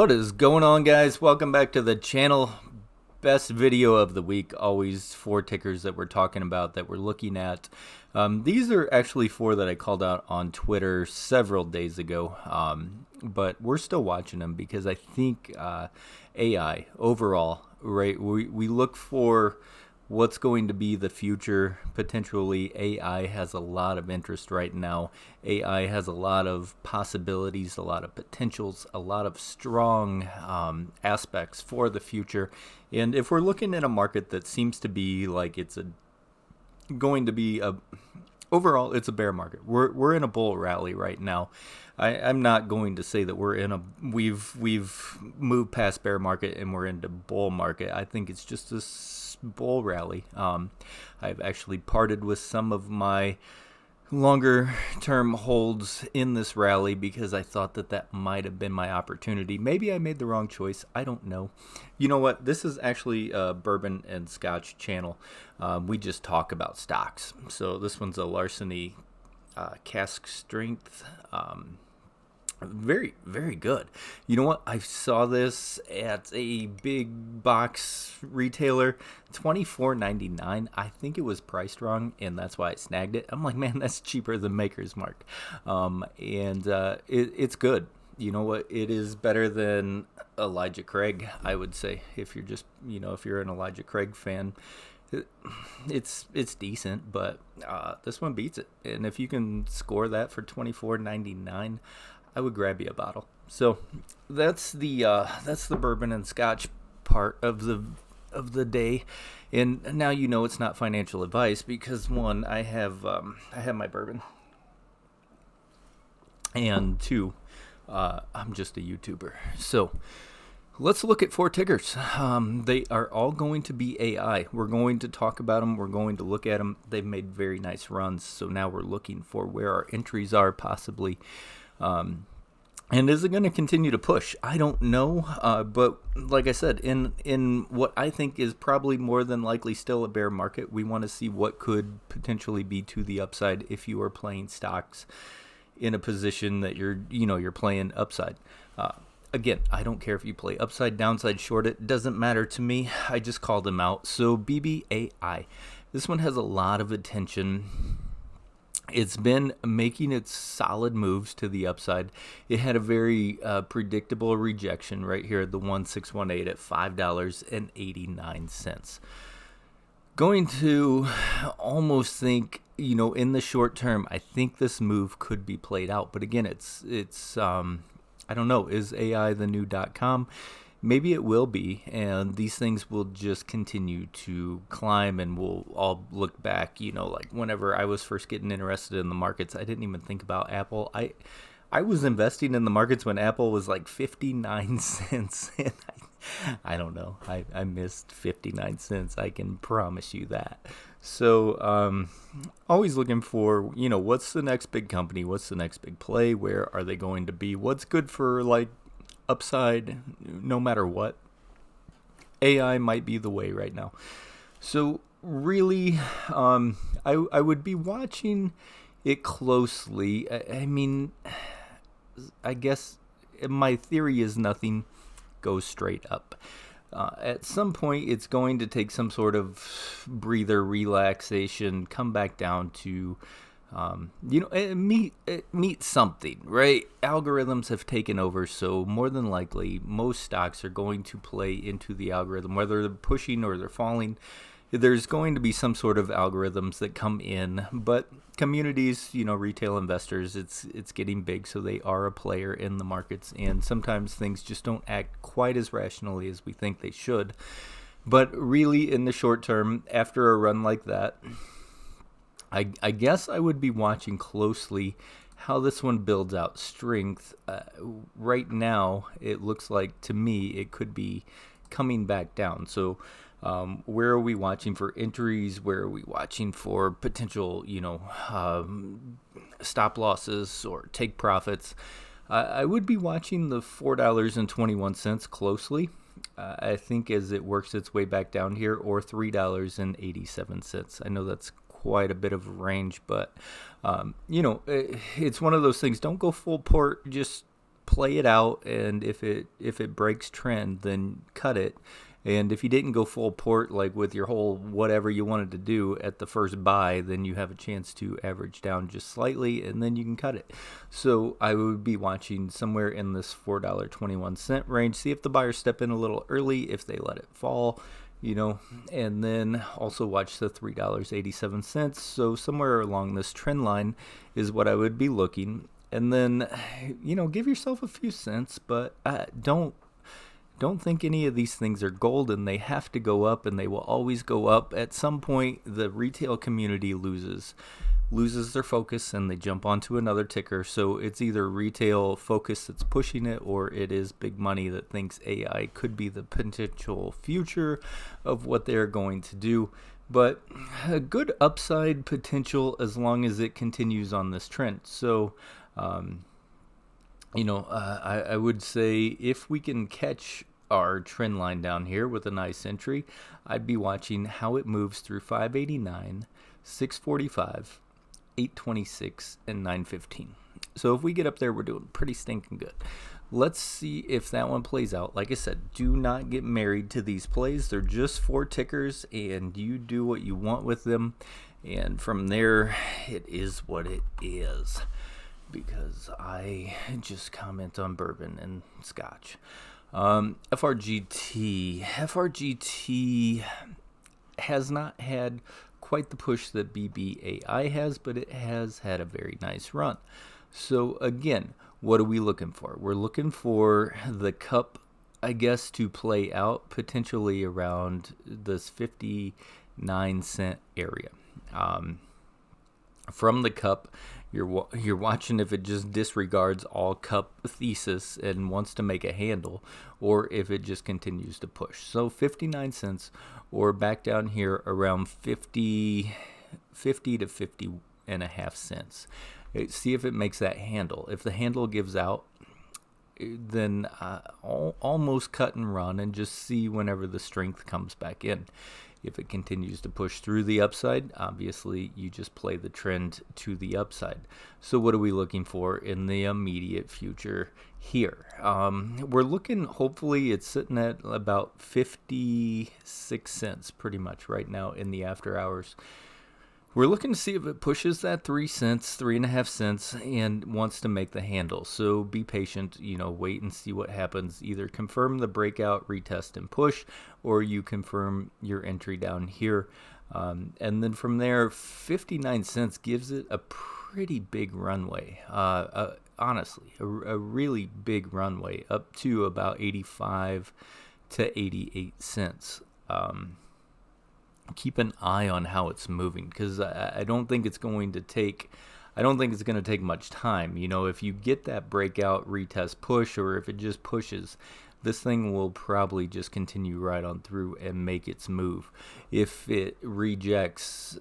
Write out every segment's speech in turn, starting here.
What is going on, guys? Welcome back to the channel. Best video of the week. Always four tickers that we're talking about, that we're looking at. These are actually four that I called out on Twitter several days ago, but we're still watching them because I think AI overall, right? We look for what's going to be the future. Potentially AI has a lot of interest right now. AI has a lot of possibilities, a lot of potentials, a lot of strong aspects for the future. And if we're looking at a market that seems to be like overall it's a bear market. We're in a bull rally right now. I'm not going to say that we've moved past bear market and we're into bull market. I think it's just a bull rally. I've actually parted with some of my longer term holds in this rally because I thought that might have been my opportunity. Maybe I made the wrong choice. I don't know. You know what? This is actually a bourbon and scotch channel. We just talk about stocks. So this one's a Larceny cask strength. Very, very good. You know what? I saw this at a big box retailer, $24.99. I think it was priced wrong, and that's why I snagged it. I'm like, man, that's cheaper than Maker's Mark. It's good. You know what? It is better than Elijah Craig, I would say. If you're just, if you're an Elijah Craig fan, it's decent, but this one beats it. And if you can score that for $24.99, I would grab you a bottle. So that's the bourbon and scotch part of the day. And now it's not financial advice because one, I have my bourbon, and two, I'm just a YouTuber. So let's look at four tickers. They are all going to be AI. We're going to talk about them. We're going to look at them. They've made very nice runs. So now we're looking for where our entries are possibly. And is it going to continue to push? I don't know. But like I said, in what I think is probably more than likely still a bear market, we want to see what could potentially be to the upside if you are playing stocks in a position that you're playing upside. Again, I don't care if you play upside, downside, short it. Doesn't matter to me. I just called them out. So BBAI. This one has a lot of attention. It's been making its solid moves to the upside. It had a very predictable rejection right here at the 1618 at $5.89. Going to almost think, in the short term, I think this move could be played out. But again, it's I don't know. Is AI the new .com? Maybe it will be, and these things will just continue to climb, and we'll all look back, like whenever I was first getting interested in the markets, I didn't even think about Apple. I was investing in the markets when Apple was like 59 cents, and I don't know. I missed 59 cents. I can promise you that. So always looking for, what's the next big company? What's the next big play? Where are they going to be? What's good for upside no matter what? AI might be the way right now. So really, I would be watching it closely. I mean, I guess my theory is nothing goes straight up. At some point, it's going to take some sort of breather, relaxation, come back down to meet something, right? Algorithms have taken over, so more than likely, most stocks are going to play into the algorithm, whether they're pushing or they're falling. There's going to be some sort of algorithms that come in, but communities, retail investors, it's getting big, so they are a player in the markets, and sometimes things just don't act quite as rationally as we think they should. But really, in the short term, after a run like that, I guess I would be watching closely how this one builds out strength. Right now, it looks like, to me, it could be coming back down. So where are we watching for entries? Where are we watching for potential, stop losses or take profits? I would be watching the $4.21 closely. I think as it works its way back down here, or $3.87. I know that's quite a bit of a range, but it's one of those things. Don't go full port, just play it out, and if it breaks trend, then cut it. And if you didn't go full port, like with your whole whatever you wanted to do at the first buy, then you have a chance to average down just slightly, and then you can cut it. So I would be watching somewhere in this $4.21 range. See if the buyers step in a little early, if they let it fall, and then also watch the $3.87. So somewhere along this trend line is what I would be looking. And then, give yourself a few cents, but don't think any of these things are golden. They have to go up, and they will always go up. At some point, the retail community loses their focus, and they jump onto another ticker. So it's either retail focus that's pushing it, or it is big money that thinks AI could be the potential future of what they're going to do. But a good upside potential as long as it continues on this trend. So, I would say if we can catch our trend line down here with a nice entry, I'd be watching how it moves through 589, 645, 826, and 915. So if we get up there, we're doing pretty stinking good. Let's see if that one plays out. Like I said, do not get married to these plays. They're just 4 tickers, and you do what you want with them. And from there, it is what it is. Because I just comment on bourbon and scotch. FRGT has not had quite the push that BBAI has, but it has had a very nice run. So again, what are we looking for? We're looking for the cup, I guess, to play out potentially around this 59 cent area. From the cup, you're watching if it just disregards all cup thesis and wants to make a handle, or if it just continues to push. So 59 cents, or back down here around 50 to 50 and a half cents. See if it makes that handle. If the handle gives out, then almost cut and run and just see whenever the strength comes back in. If it continues to push through the upside, obviously you just play the trend to the upside. So what are we looking for in the immediate future here? We're looking, hopefully it's sitting at about 56 cents pretty much right now in the after hours. We're looking to see if it pushes that 3 cents, 3.5 cents, and wants to make the handle. So be patient, wait and see what happens. Either confirm the breakout, retest, and push, or you confirm your entry down here. And then from there, 59 cents gives it a pretty big runway. Honestly, a really big runway up to about 85 to 88 cents. Keep an eye on how it's moving, because I don't think it's going to take much time. If you get that breakout, retest, push, or if it just pushes, this thing will probably just continue right on through and make its move. If it rejects,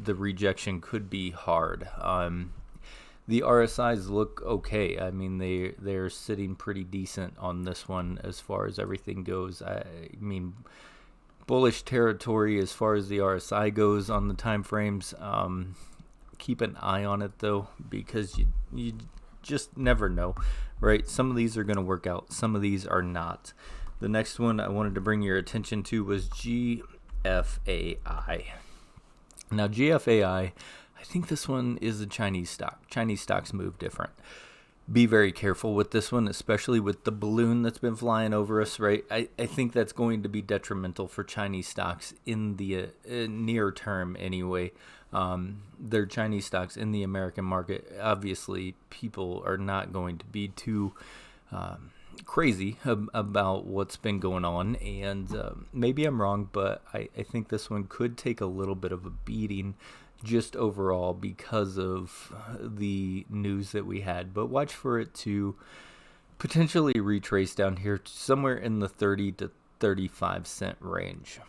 the rejection could be hard. The RSIs look okay. I mean, they're sitting pretty decent on this one as far as everything goes. I mean, bullish territory as far as the RSI goes on the time frames. Keep an eye on it though, because you just never know, right? Some of these are going to work out, some of these are not. The next one I wanted to bring your attention to was GFAI. Now GFAI, I think this one is a Chinese stock. Chinese stocks move different. Be very careful with this one, especially with the balloon that's been flying over us, right? I think that's going to be detrimental for Chinese stocks in the near term anyway. They're Chinese stocks in the American market. Obviously, people are not going to be too crazy about what's been going on, and maybe I'm wrong, but I think this one could take a little bit of a beating just overall because of the news that we had. But watch for it to potentially retrace down here somewhere in the 30 to 35 cent range.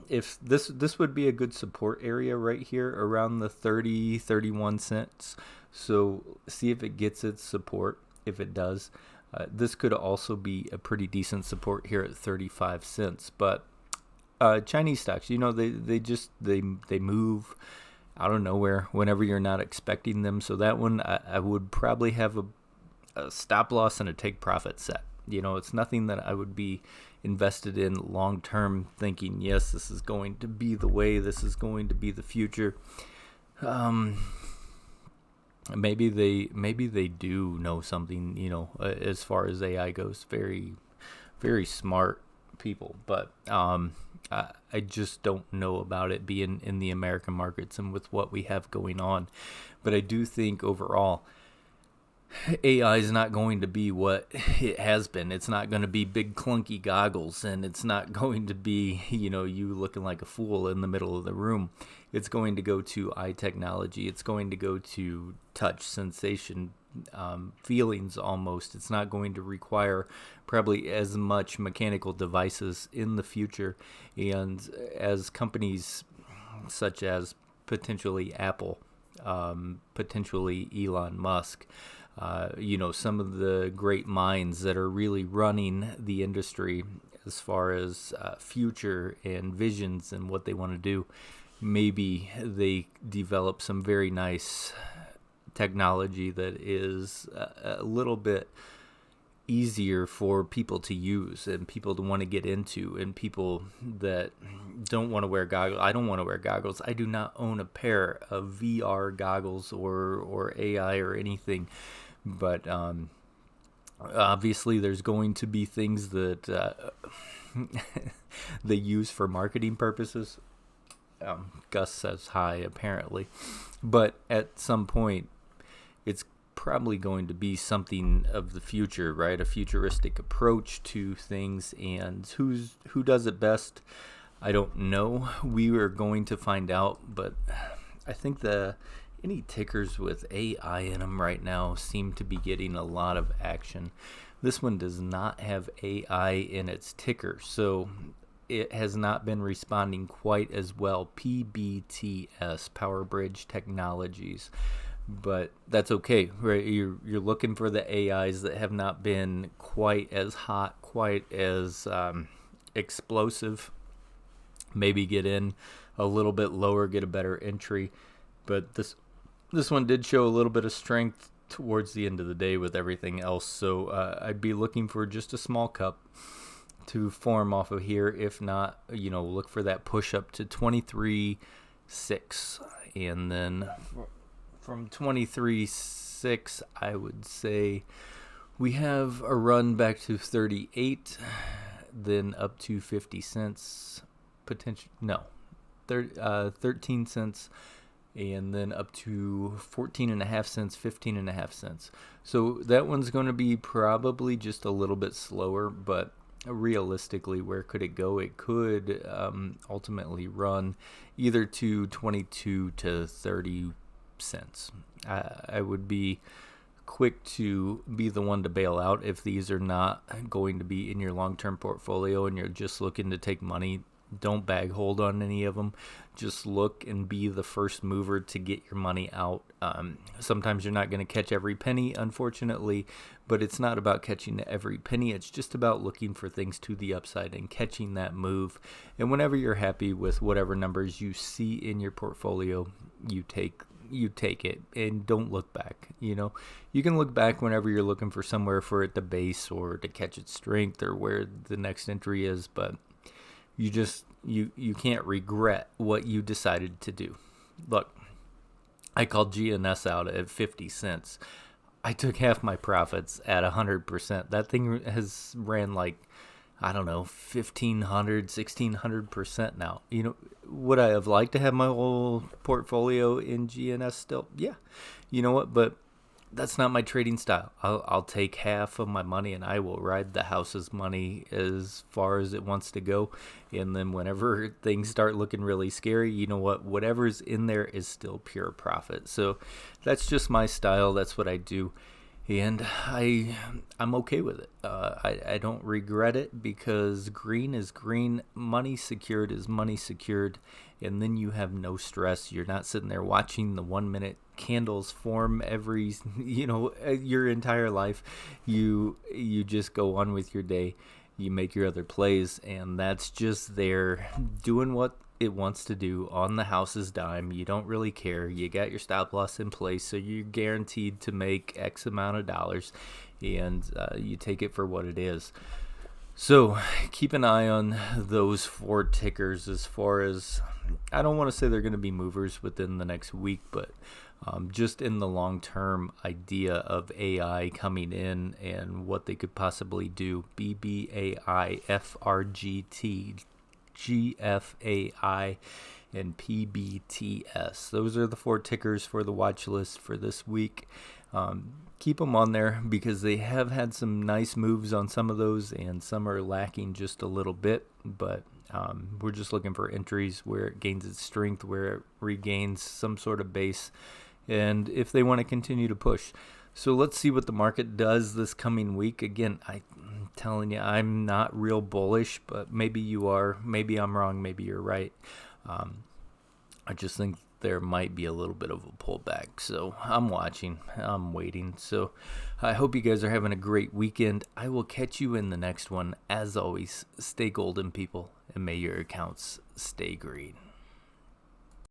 If this would be a good support area right here around the 31 cents. So see if it gets its support. If it does, this could also be a pretty decent support here at 35 cents. But Chinese stocks, they move out of nowhere whenever you're not expecting them. So that one, I would probably have a stop loss and a take profit set. It's nothing that I would be invested in long term, thinking, yes, this is going to be the way, this is going to be the future. Maybe they do know something, as far as AI goes. Very, very smart people, but I just don't know about it being in the American markets and with what we have going on. But I do think overall, AI is not going to be what it has been. It's not going to be big clunky goggles, and it's not going to be, you looking like a fool in the middle of the room. It's going to go to eye technology. It's going to go to touch, sensation, feelings almost. It's not going to require probably as much mechanical devices in the future. And as companies such as potentially Apple, potentially Elon Musk, some of the great minds that are really running the industry as far as future and visions and what they want to do, maybe they develop some very nice technology that is a little bit easier for people to use and people to want to get into, and people that don't want to wear goggles. I don't want to wear goggles. I do not own a pair of VR goggles or AI or anything. But obviously there's going to be things that they use for marketing purposes. Gus says hi, apparently. But at some point, it's probably going to be something of the future, right? A futuristic approach to things, and who does it best, I don't know. We are going to find out, but I think any tickers with AI in them right now seem to be getting a lot of action. This one does not have AI in its ticker, so it has not been responding quite as well. PBTS, Power Bridge Technologies. But that's okay, right? You're looking for the AIs that have not been quite as hot, quite as explosive. Maybe get in a little bit lower, get a better entry. But this one did show a little bit of strength towards the end of the day with everything else. So I'd be looking for just a small cup to form off of here. If not, look for that push up to 23.6, and then from 23.6, I would say we have a run back to 38, then up to 50 cents, 13 cents, and then up to 14.5 cents, 15.5 cents. So that one's going to be probably just a little bit slower, but realistically, where could it go? It could ultimately run either to 22 to 30 cents. I would be quick to be the one to bail out if these are not going to be in your long-term portfolio and you're just looking to take money. Don't bag hold on any of them. Just look and be the first mover to get your money out. Sometimes you're not going to catch every penny, unfortunately, but it's not about catching every penny. It's just about looking for things to the upside and catching that move. And whenever you're happy with whatever numbers you see in your portfolio, you take it and don't look back. You can look back whenever you're looking for somewhere for it to base or to catch its strength or where the next entry is, but you can't regret what you decided to do. Look, I called GNS out at 50 cents. I took half my profits at 100%. That thing has ran like, I don't know, 1,500, 1,600% now. Would I have liked to have my whole portfolio in GNS still? Yeah. You know what? But that's not my trading style. I'll take half of my money and I will ride the house's money as far as it wants to go. And then whenever things start looking really scary, you know what? Whatever's in there is still pure profit. So that's just my style. That's what I do. And I'm okay with it. I don't regret it because green is green. Money secured is money secured. And then you have no stress. You're not sitting there watching the 1 minute candles form every, your entire life. You just go on with your day. You make your other plays. And that's just there doing what it wants to do on the house's dime. You don't really care. You got your stop loss in place, so you're guaranteed to make X amount of dollars. and you take it for what it is. So keep an eye on those 4 tickers as far as, I don't want to say they're going to be movers within the next week, but just in the long-term idea of AI coming in and what they could possibly do. BBAI, FRGT, GFAI, and PBTS. Those are the 4 tickers for the watch list for this week. Keep them on there because they have had some nice moves on some of those, and some are lacking just a little bit, but we're just looking for entries where it gains its strength, where it regains some sort of base, and if they want to continue to push. So let's see what the market does this coming week. Again, I'm telling you, I'm not real bullish, but maybe you are. Maybe I'm wrong. Maybe you're right. I just think there might be a little bit of a pullback. So I'm watching. I'm waiting. So I hope you guys are having a great weekend. I will catch you in the next one. As always, stay golden, people, and may your accounts stay green.